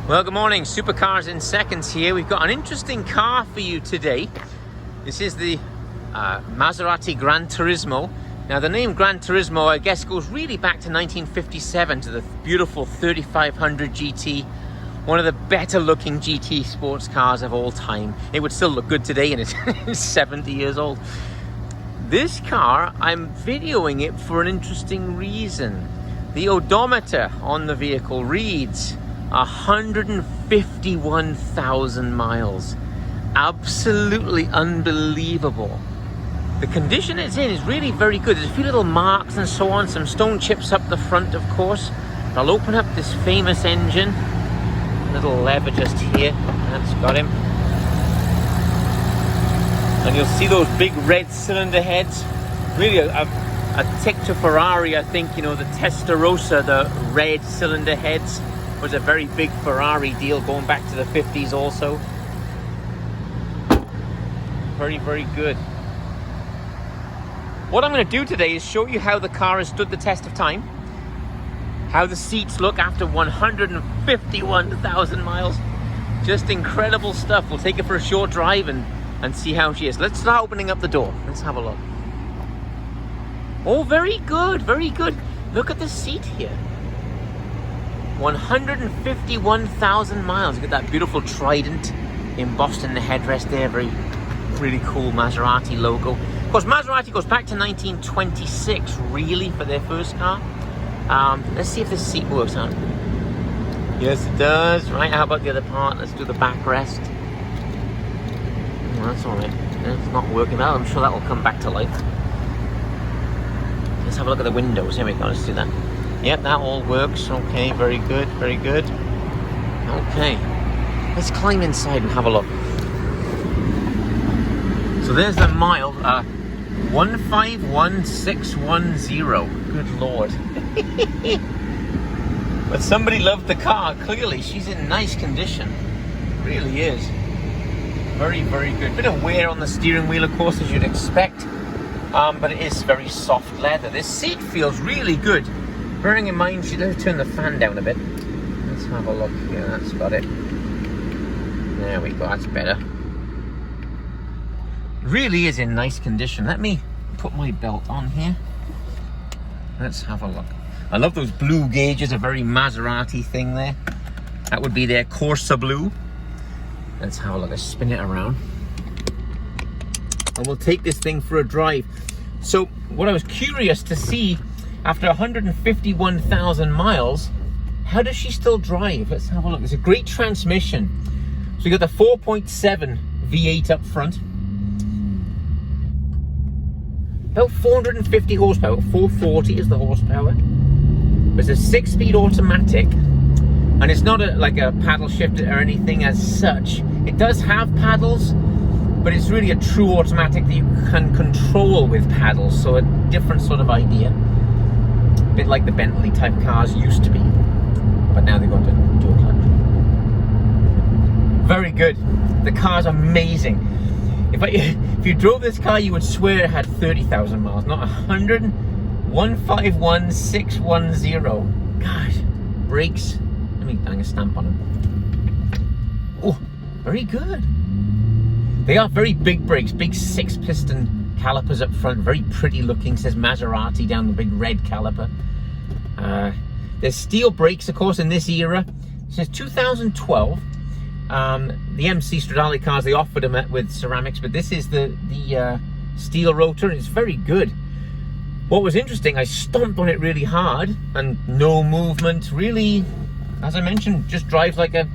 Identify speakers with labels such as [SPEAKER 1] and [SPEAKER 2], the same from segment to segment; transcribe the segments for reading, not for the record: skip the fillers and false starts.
[SPEAKER 1] Well, good morning. Supercars in Seconds here. We've got an interesting car for you today. This is the Maserati Gran Turismo. Now, the name Gran Turismo, I guess, goes really back to 1957 to the beautiful 3500 GT. One of the better looking GT sports cars of all time. It would still look good today and it's 70 years old. This car, I'm videoing it for an interesting reason. The odometer on the vehicle reads 151,000 miles. Absolutely unbelievable. The condition it's in is really very good. There's a few little marks and so on, some stone chips up the front, of course. I'll open up this famous engine. Little lever just here. That's got him. And you'll see those big red cylinder heads. Really a tick to Ferrari, I think. You know, the Testarossa, the red cylinder heads, was a very big Ferrari deal going back to the 50s also. Very, very good. What I'm going to do today is show you how the car has stood the test of time, how the seats look after 151,000 miles. Just incredible stuff. We'll take it for a short drive and see how she is. Let's start opening up the door. Let's have a look. Oh, very good, very good. Look at the seat here. 151,000 miles. Look at that beautiful trident embossed in the headrest there. Very, really cool Maserati logo. Of course, Maserati goes back to 1926, really, for their first car. Let's see if this seat works out. Yes, it does. Right, how about the other part? Let's do the backrest. Oh, that's all right. It's not working out. I'm sure that will come back to life. Let's have a look at the windows. Here we go. Let's do that. Yep, that all works. Okay, very good, very good. Okay, let's climb inside and have a look. So there's the mile, 151,610. Good Lord. But somebody loved the car, clearly. She's in nice condition. Really is. Very, very good. Bit of wear on the steering wheel, of course, as you'd expect. But it is very soft leather. This seat feels really good. Bearing in mind, let's turn the fan down a bit. Let's have a look here. That's got it. There we go. That's better. Really is in nice condition. Let me put my belt on here. Let's have a look. I love those blue gauges, a very Maserati thing there. That would be their Corsa blue. Let's have a look. Let's spin it around. And we'll take this thing for a drive. So what I was curious to see, after 151,000 miles, how does she still drive? Let's have a look. It's a great transmission. So you got the 4.7 V8 up front. About 450 horsepower, 440 is the horsepower. It's a 6-speed automatic, and it's not like a paddle shifter or anything as such. It does have paddles, but it's really a true automatic that you can control with paddles, so a different sort of idea. A bit like the Bentley type cars used to be, but now they've got to do a clutch. Very good. The car's amazing. If you drove this car, you would swear it had 30,000 miles, not 100. 151,610. Gosh, brakes. Let me hang a stamp on them. Oh, very good. They are very big brakes, big 6-piston calipers up front, very pretty looking. Says Maserati down the big red caliper. There's steel brakes, of course, in this era. It says 2012. The MC Stradale cars, they offered them with ceramics, but this is the steel rotor. It's very good. What was interesting, I stomped on it really hard and no movement. Really, as I mentioned, just drives like a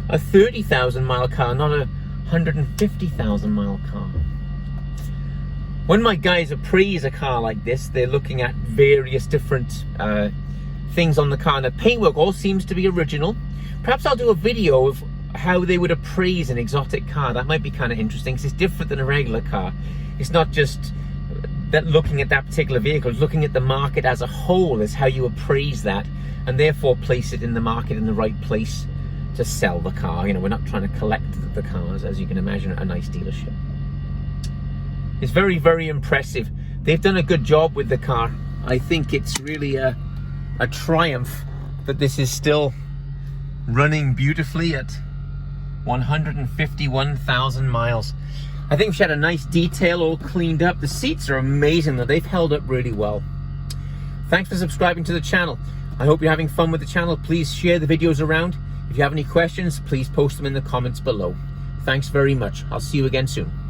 [SPEAKER 1] 30,000 mile car, not a 150,000 mile car. When my guys appraise a car like this, they're looking at various different things on the car, and the paintwork all seems to be original. Perhaps I'll do a video of how they would appraise an exotic car. That might be kind of interesting, because it's different than a regular car. It's not just that looking at that particular vehicle, it's looking at the market as a whole is how you appraise that, and therefore place it in the market in the right place to sell the car. You know, we're not trying to collect the cars, as you can imagine, at a nice dealership. It's very, very impressive. They've done a good job with the car. I think it's really a triumph that this is still running beautifully at 151,000 miles. I think she had a nice detail, all cleaned up. The seats are amazing though, they've held up really well. Thanks for subscribing to the channel. I hope you're having fun with the channel. Please share the videos around. If you have any questions, please post them in the comments below. Thanks very much. I'll see you again soon.